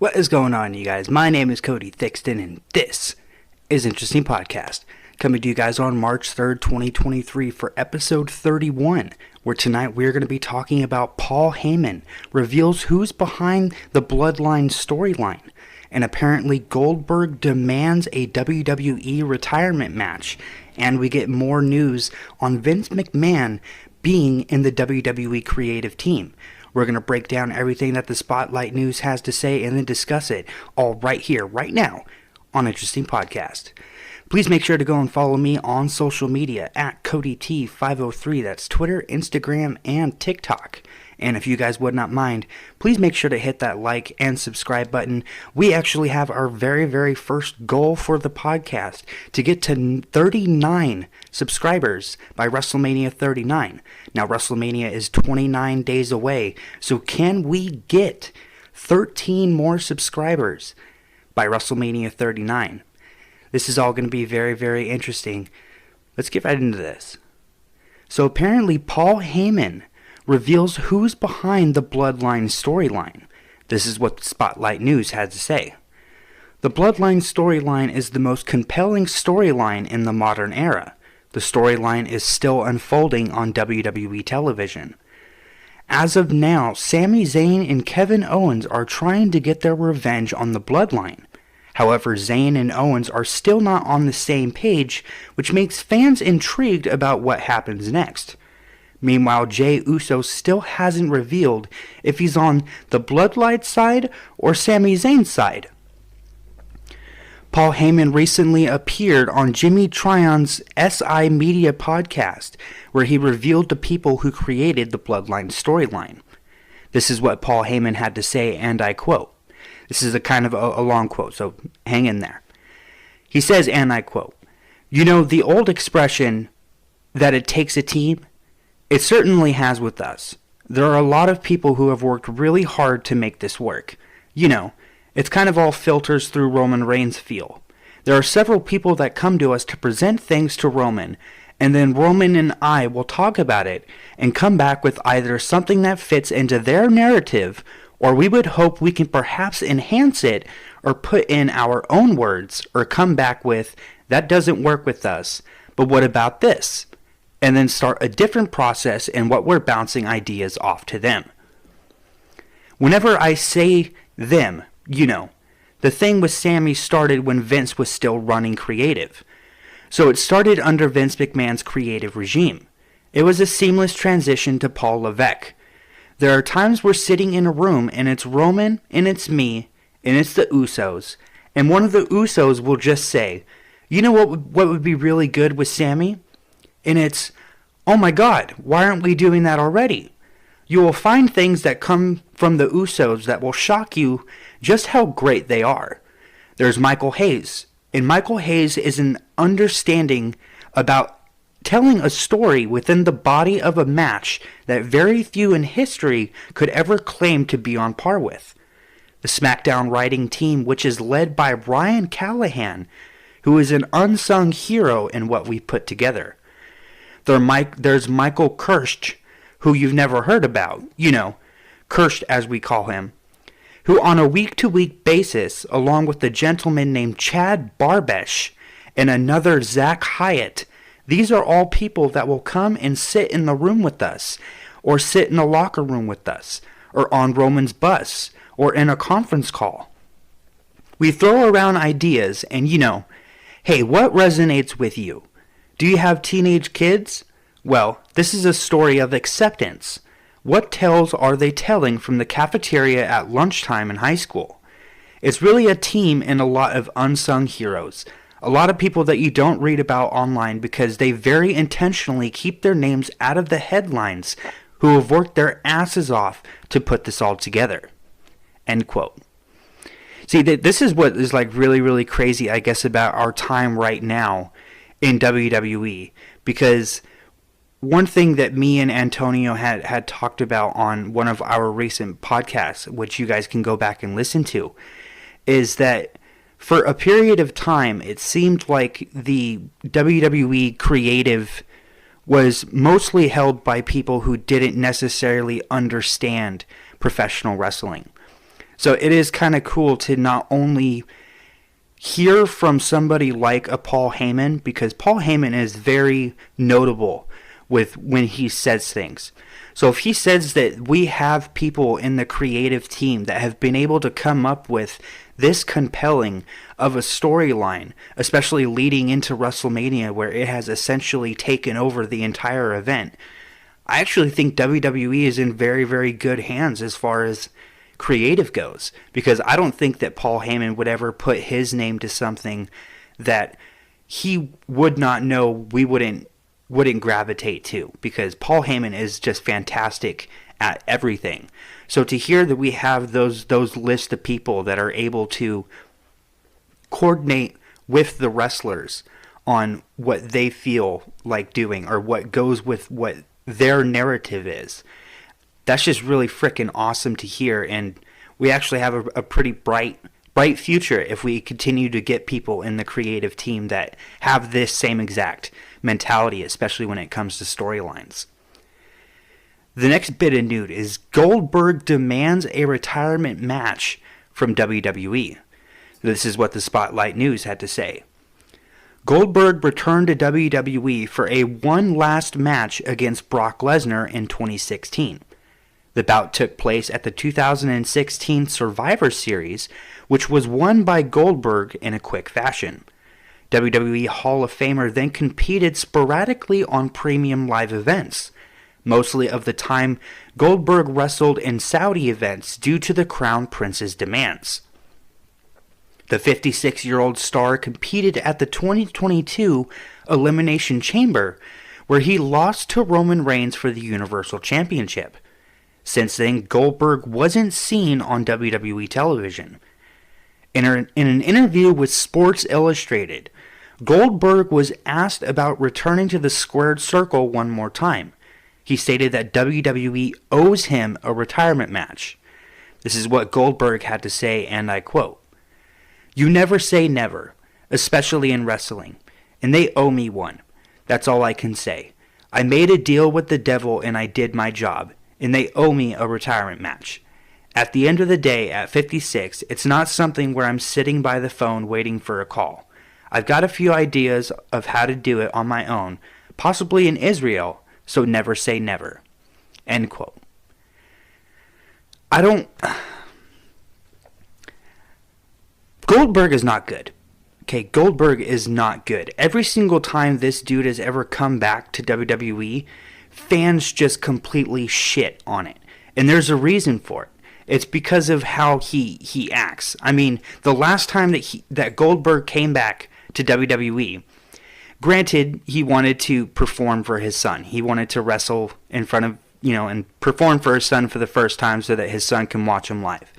What is going on, you guys? My name is Cody Thixton, and this is Interesting Podcast, coming to you guys on March 3rd, 2023 for episode 31, where tonight we're going to be talking about Paul Heyman reveals who's behind the Bloodline storyline, and apparently Goldberg demands a WWE retirement match, and we get more news on Vince McMahon being in the WWE creative team. We're going to break down everything that the Spotlight News has to say and then discuss it all right here, right now, on Interesting Podcast. Please make sure to go and follow me on social media at CodyT503. That's Twitter, Instagram, and TikTok. And if you guys would not mind, please make sure to hit that like and subscribe button. We actually have our very first goal for the podcast to get to 39 subscribers by WrestleMania 39. Now, WrestleMania is 29 days away, so can we get 13 more subscribers by WrestleMania 39? This is all going to be very interesting. Let's get right into this. So apparently Paul Heyman reveals who's behind the Bloodline storyline. This is what Spotlight News had to say. The Bloodline storyline is the most compelling storyline in the modern era. The storyline is still unfolding on WWE television. As of now, Sami Zayn and Kevin Owens are trying to get their revenge on the Bloodline. However, Zayn and Owens are still not on the same page, which makes fans intrigued about what happens next. Meanwhile, Jey Uso still hasn't revealed if he's on the Bloodline side or Sami Zayn's side. Paul Heyman recently appeared on Jimmy Tryon's SI Media podcast, where he revealed the people who created the Bloodline storyline. This is what Paul Heyman had to say, and I quote. This is a kind of a long quote, so hang in there. He says, and I quote, "You know, the old expression that it takes a team? It certainly has with us. There are a lot of people who have worked really hard to make this work. You know, it's kind of all filters through Roman Reigns' feel. There are several people that come to us to present things to Roman, and then Roman and I will talk about it and come back with either something that fits into their narrative, or we would hope we can perhaps enhance it or put in our own words, or come back with, that doesn't work with us, but what about this? And then start a different process in what we're bouncing ideas off to them. Whenever I say them, you know, the thing with Sami started when Vince was still running creative. So it started under Vince McMahon's creative regime. It was a seamless transition to Paul Levesque. There are times we're sitting in a room and it's Roman and it's me and it's the Usos, and one of the Usos will just say, you know what would be really good with Sami? And it's, oh my God, why aren't we doing that already? You will find things that come from the Usos that will shock you just how great they are. There's Michael Hayes, and Michael Hayes is an understanding about telling a story within the body of a match that very few in history could ever claim to be on par with. The SmackDown writing team, which is led by Ryan Callahan, who is an unsung hero in what we put together. There's Michael Kirsch, who you've never heard about, you know, Kirsch as we call him, who on a week-to-week basis, along with a gentleman named Chad Barbesh and another Zach Hyatt, these are all people that will come and sit in the room with us, or sit in a locker room with us, or on Roman's bus, or in a conference call. We throw around ideas and, you know, hey, what resonates with you? Do you have teenage kids? Well, this is a story of acceptance. What tales are they telling from the cafeteria at lunchtime in high school? It's really a team and a lot of unsung heroes. A lot of people that you don't read about online because they very intentionally keep their names out of the headlines, who have worked their asses off to put this all together." End quote. See, this is what is like really crazy, I guess, about our time right now in WWE, because one thing that me and Antonio had talked about on one of our recent podcasts, which you guys can go back and listen to, is that for a period of time, it seemed like the WWE creative was mostly held by people who didn't necessarily understand professional wrestling. So it is kind of cool to not only hear from somebody like a Paul Heyman, because Paul Heyman is very notable with when he says things. So if he says that we have people in the creative team that have been able to come up with this compelling of a storyline, especially leading into WrestleMania where it has essentially taken over the entire event, I actually think WWE is in very, very good hands as far as creative goes, because I don't think that Paul Heyman would ever put his name to something that he would not know we wouldn't gravitate to, because Paul Heyman is just fantastic at everything. So to hear that we have those list of people that are able to coordinate with the wrestlers on what they feel like doing or what goes with what their narrative is, that's just really freaking awesome to hear. And we actually have a pretty bright future if we continue to get people in the creative team that have this same exact mentality, especially when it comes to storylines. The next bit of news is Goldberg demands a retirement match from WWE. This is what the Spotlight News had to say. Goldberg returned to WWE for a one last match against Brock Lesnar in 2016. The bout took place at the 2016 Survivor Series, which was won by Goldberg in a quick fashion. WWE Hall of Famer then competed sporadically on premium live events. Mostly of the time, Goldberg wrestled in Saudi events due to the Crown Prince's demands. The 56-year-old star competed at the 2022 Elimination Chamber, where he lost to Roman Reigns for the Universal Championship. Since then, Goldberg wasn't seen on WWE television. In an interview with Sports Illustrated, Goldberg was asked about returning to the squared circle one more time. He stated that WWE owes him a retirement match. This is what Goldberg had to say, and I quote, "You never say never, especially in wrestling, and they owe me one. That's all I can say. I made a deal with the devil and I did my job, and they owe me a retirement match. At the end of the day, at 56, it's not something where I'm sitting by the phone waiting for a call. I've got a few ideas of how to do it on my own, possibly in Israel, so never say never." End quote. Goldberg is not good. Okay, Goldberg is not good. Every single time this dude has ever come back to WWE, fans just completely shit on it. And there's a reason for it. It's because of how he acts. I mean, the last time that Goldberg came back to WWE, granted, he wanted to perform for his son. He wanted to wrestle in front of, and perform for his son for the first time so that his son can watch him live.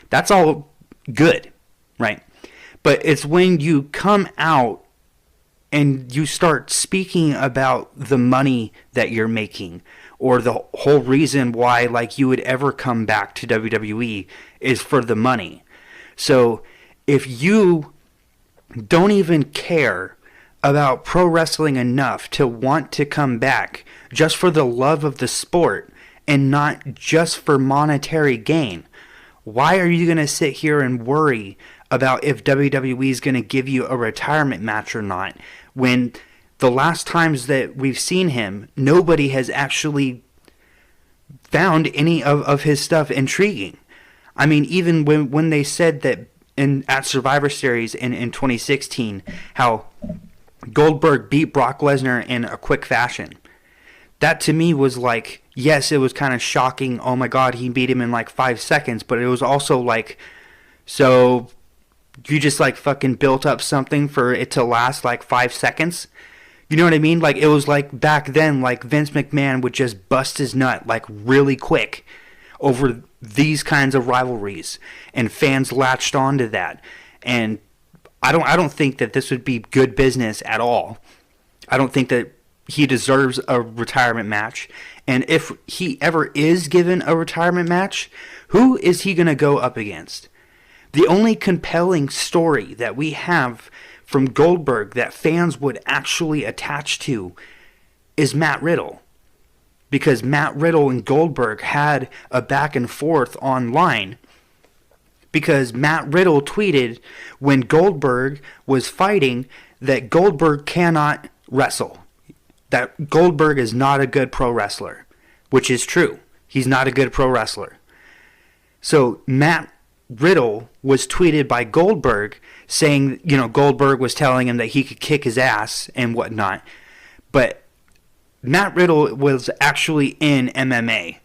That's all good, right? But it's when you come out and you start speaking about the money that you're making, or the whole reason why you would ever come back to WWE is for the money. So if you don't even care about pro wrestling enough to want to come back just for the love of the sport and not just for monetary gain, why are you going to sit here and worry about if WWE is going to give you a retirement match or not, when the last times that we've seen him, nobody has actually found any of his stuff intriguing? I mean, even when they said that at Survivor Series in 2016, how Goldberg beat Brock Lesnar in a quick fashion, that to me was like, yes, it was kind of shocking. Oh my God, he beat him in 5 seconds. But it was also like, so you just fucking built up something for it to last 5 seconds? You know what I mean? It was back then, Vince McMahon would just bust his nut really quick over these kinds of rivalries, and fans latched onto that. And I don't think that this would be good business at all. I don't think that he deserves a retirement match. And if he ever is given a retirement match, who is he going to go up against? The only compelling story that we have from Goldberg that fans would actually attach to is Matt Riddle. Because Matt Riddle and Goldberg had a back and forth online because Matt Riddle tweeted when Goldberg was fighting that Goldberg cannot wrestle. That Goldberg is not a good pro wrestler, which is true. He's not a good pro wrestler. So Matt Riddle was tweeted by Goldberg saying, Goldberg was telling him that he could kick his ass and whatnot. But Matt Riddle was actually in MMA.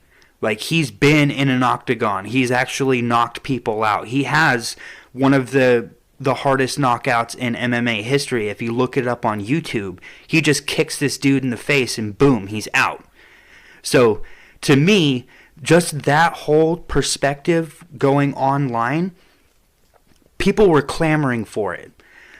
Like, he's been in an octagon. He's actually knocked people out. He has one of the hardest knockouts in MMA history. If you look it up on YouTube, he just kicks this dude in the face and boom, he's out. So, to me, just that whole perspective going online, people were clamoring for it.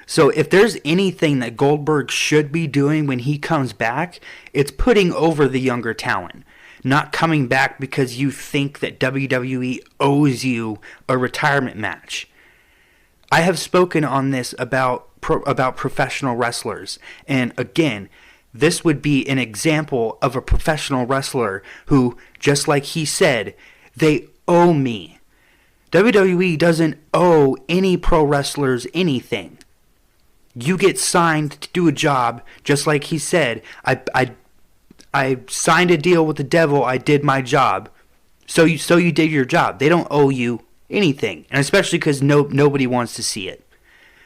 So if there's anything that Goldberg should be doing when he comes back, it's putting over the younger talent. Not coming back because you think that WWE owes you a retirement match. I have spoken on this about professional wrestlers. And again, this would be an example of a professional wrestler who, just like he said, they owe me. WWE doesn't owe any pro wrestlers anything. You get signed to do a job, just like he said. I signed a deal with the devil. I did my job. So you did your job. They don't owe you anything, and especially because nobody wants to see it.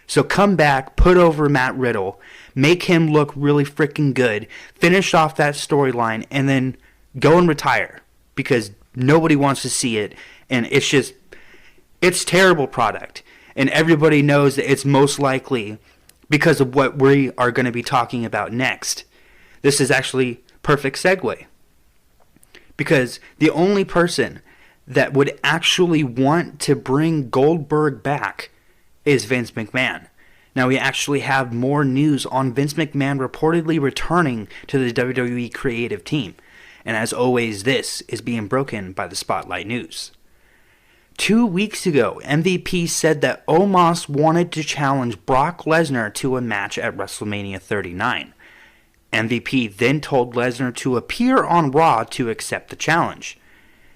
So come back, put over Matt Riddle, make him look really freaking good, finish off that storyline, and then go and retire because nobody wants to see it, and it's terrible product, and everybody knows that it's most likely because of what we are going to be talking about next. This is actually perfect segue, because the only person that would actually want to bring Goldberg back is Vince McMahon. Now we actually have more news on Vince McMahon reportedly returning to the WWE creative team. And as always, this is being broken by the Spotlight News. 2 weeks ago, MVP said that Omos wanted to challenge Brock Lesnar to a match at WrestleMania 39. MVP then told Lesnar to appear on Raw to accept the challenge.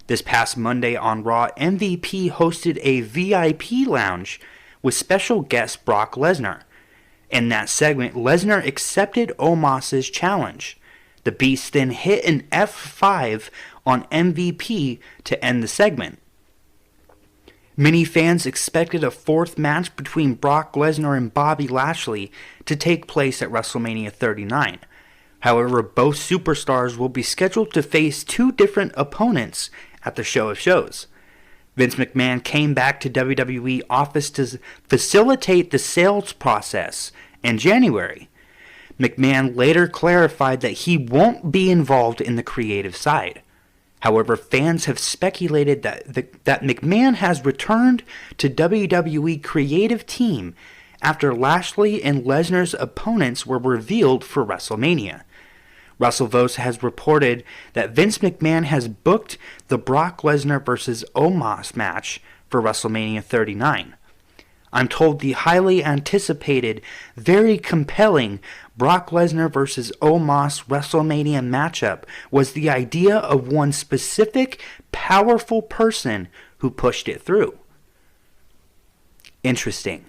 This past Monday on Raw, MVP hosted a VIP lounge with special guest Brock Lesnar. In that segment, Lesnar accepted Omos' challenge. The Beast then hit an F5 on MVP to end the segment. Many fans expected a fourth match between Brock Lesnar and Bobby Lashley to take place at WrestleMania 39. However, both superstars will be scheduled to face two different opponents at the Show of Shows. Vince McMahon came back to WWE office to facilitate the sales process in January. McMahon later clarified that he won't be involved in the creative side. However, fans have speculated that McMahon has returned to WWE creative team after Lashley and Lesnar's opponents were revealed for WrestleMania. WrestleVotes has reported that Vince McMahon has booked the Brock Lesnar vs. Omos match for WrestleMania 39. I'm told the highly anticipated, very compelling Brock Lesnar vs. Omos WrestleMania matchup was the idea of one specific, powerful person who pushed it through. Interesting.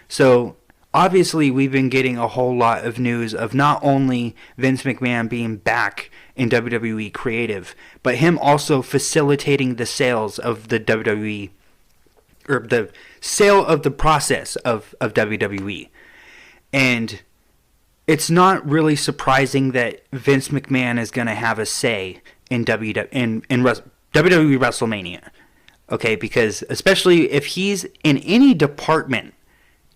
So, obviously, we've been getting a whole lot of news of not only Vince McMahon being back in WWE creative, but him also facilitating the sales of the WWE, or the sale of the process of WWE. And it's not really surprising that Vince McMahon is going to have a say in WWE WrestleMania. Okay, because especially if he's in any department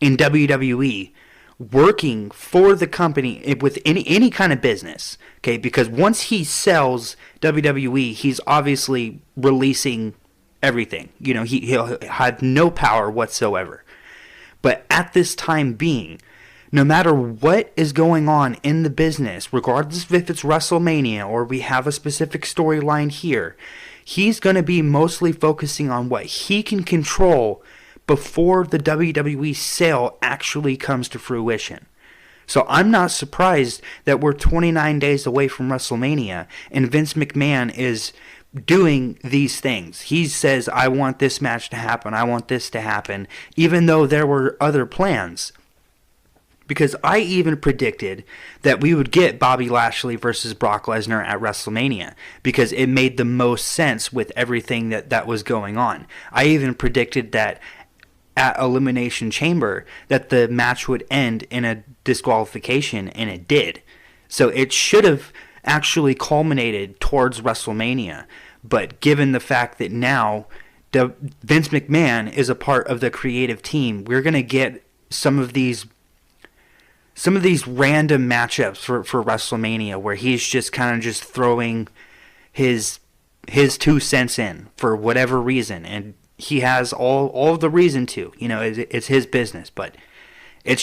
in WWE working for the company with any kind of business, okay, because once he sells WWE, he's obviously releasing everything. He'll have no power whatsoever. But at this time being, no matter what is going on in the business, regardless if it's WrestleMania or we have a specific storyline here, he's going to be mostly focusing on what he can control before the WWE sale actually comes to fruition. So I'm not surprised that we're 29 days away from WrestleMania and Vince McMahon is doing these things. He says, I want this match to happen, I want this to happen, even though there were other plans. Because I even predicted that we would get Bobby Lashley versus Brock Lesnar at WrestleMania, because it made the most sense with everything that was going on. I even predicted that at Elimination Chamber that the match would end in a disqualification, and it did. So it should have actually culminated towards WrestleMania. But given the fact that now Vince McMahon is a part of the creative team, we're going to get some of these random matchups for WrestleMania where he's just kind of just throwing his 2 cents in for whatever reason, and he has all the reason to. It's his business, but it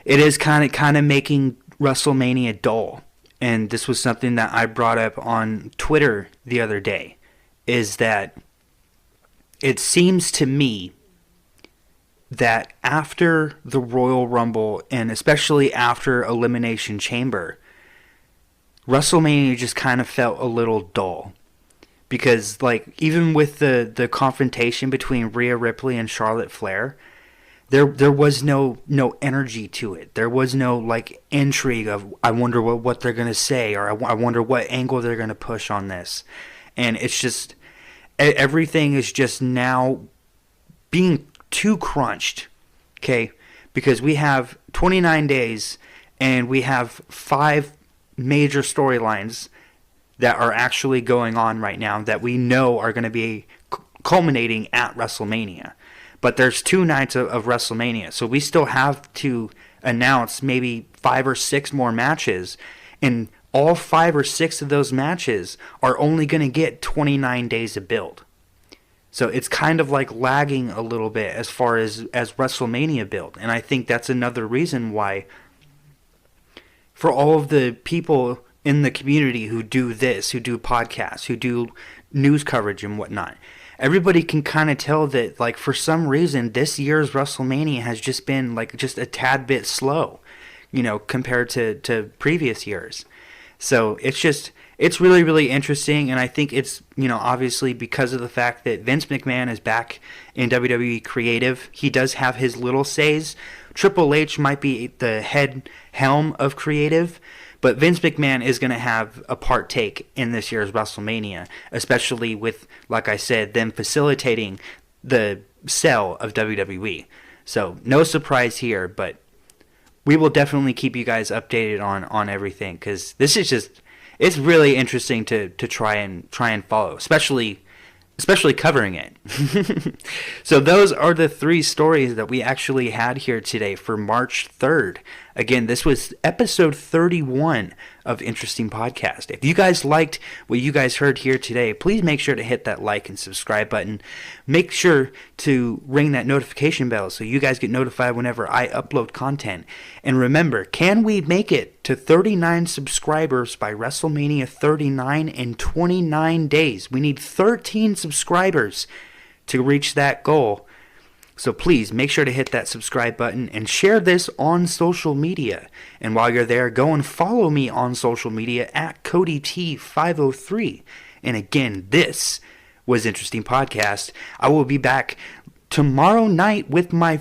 is kind of making WrestleMania dull. And this was something that I brought up on Twitter the other day, is that it seems to me that after the Royal Rumble, and especially after Elimination Chamber, WrestleMania just kind of felt a little dull. Because, even with the confrontation between Rhea Ripley and Charlotte Flair, there was no energy to it. There was no, intrigue of, I wonder what they're going to say, or I wonder what angle they're going to push on this. And it's just, everything is just now being too crunched, okay? Because we have 29 days, and we have 5 major storylines that are actually going on right now that we know are going to be culminating at WrestleMania. But there's 2 nights of WrestleMania, so we still have to announce maybe 5 or 6 more matches, and all 5 or 6 of those matches are only going to get 29 days of build. So it's kind of lagging a little bit as far as WrestleMania build. And I think that's another reason why, for all of the people in the community who do this, who do podcasts, who do news coverage and whatnot, everybody can kind of tell that, for some reason, this year's WrestleMania has just been, just a tad bit slow, compared to previous years. So it's really, really interesting, and I think it's, obviously because of the fact that Vince McMahon is back in WWE creative. He does have his little says. Triple H might be the helm of creative, but Vince McMahon is going to have a part take in this year's WrestleMania, especially with, like I said, them facilitating the sale of WWE. So no surprise here, but we will definitely keep you guys updated on everything, because this is just, it's really interesting to try and follow, especially covering it. So those are the 3 stories that we actually had here today for March 3rd. Again, this was episode 31 of Interesting Podcast. If you guys liked what you guys heard here today, please make sure to hit that like and subscribe button. Make sure to ring that notification bell so you guys get notified whenever I upload content. And remember, can we make it to 39 subscribers by WrestleMania 39 in 29 days? We need 13 subscribers to reach that goal. So please make sure to hit that subscribe button and share this on social media. And while you're there, go and follow me on social media at CodyT503. And again, this was Interesting Podcast. I will be back tomorrow night with my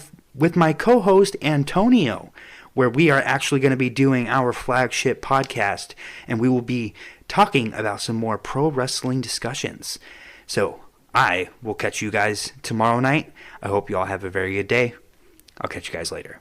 co-host Antonio, where we are actually going to be doing our flagship podcast, and we will be talking about some more pro wrestling discussions. So I will catch you guys tomorrow night. I hope you all have a very good day. I'll catch you guys later.